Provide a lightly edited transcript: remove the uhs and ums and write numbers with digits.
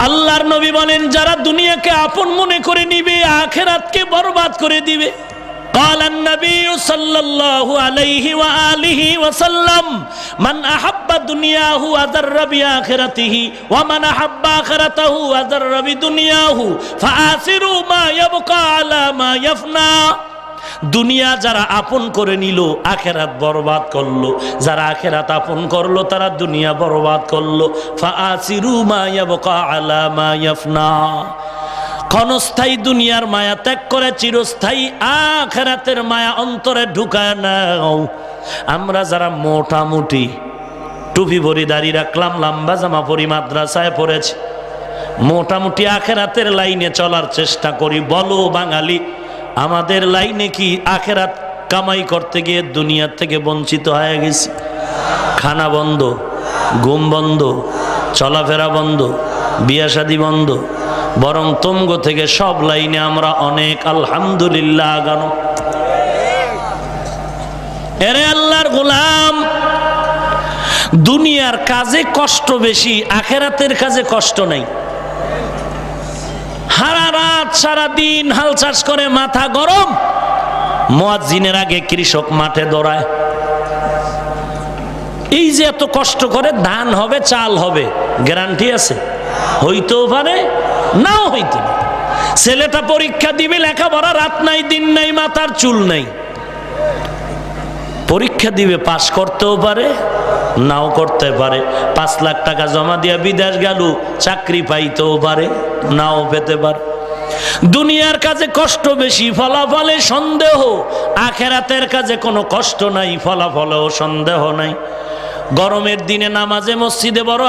আল্লাহর নবী বলেন যারা দুনিয়াকে আপন মনে করে নিবে আখিরাতকে বরবাদ করে দিবে। قال النبي صلى الله عليه وآله وسلم من أحب دنياه أضر بآخرته ومن أحب آخرته أضر بدنياه فآثروا ما يبقى على ما يفنى। দুনিয়া যারা আপন করে নিল আখিরাত বরবাদ করলো, যারা আখিরাত আপন করলো তারা দুনিয়া বরবাদ করলো। ফাআসিরু মা ইয়াবকা আলা মা ইয়াফনা। ক্ষণস্থায়ী দুনিয়ার মায়া ত্যাগ করে চিরস্থায়ী আখিরাতের মায়া অন্তরে ঢুকায় নাও। আমরা যারা মোটামুটি টুপি ভরি দাঁড়িয়ে রাখলাম, লম্বা জামা পরি, মাদ্রাসায় পড়েছি, মোটামুটি আখিরাতের লাইনে চলার চেষ্টা করি, বলো বাঙালি আমাদের লাইনে কি আখিরাত কামাই করতে গিয়ে দুনিয়ার থেকে বঞ্চিত হয়ে গেছি? খানা বন্ধ, ঘুম বন্ধ, চলাফেরা বন্ধ, বিয়া শাদী বন্ধ, বরং তোমগো থেকে সব লাইনে আমরা অনেক আলহামদুলিল্লাহ আগানো। এরে আল্লাহর গোলাম, দুনিয়ার কাজে কষ্ট বেশি, আখিরাতের কাজে কষ্ট নাই। সারা রাত সারা দিন হাল চাষ করে মাথা গরম, মুয়াজ্জিনের আগে কৃষক মাঠে দৌড়ায়। এই যে এত কষ্ট করে ধান হবে চাল হবে, গ্যারান্টি আছে? হইতেও পারে, নাও হইতে পারে। ছেলেটা পরীক্ষা দিবে, লেখাপড়া রাত নাই দিন নাই, মাথার চুল নাই, পরীক্ষা দিবে, পাশ করতেও পারে নাও করতে পারে। 5 লাখ টাকা জমা দিয়া বিদেশ গেল, চাকরি পাইতেও পারে নাও পেতে পারে। দুনিয়ার কাজে কষ্ট বেশি, ফলাফলে সন্দেহ। আখিরাতের কাজে কোনো কষ্ট নাই, ফলাফলেও সন্দেহ নাই। গরমের দিনে নামাজে মসজিদে বড়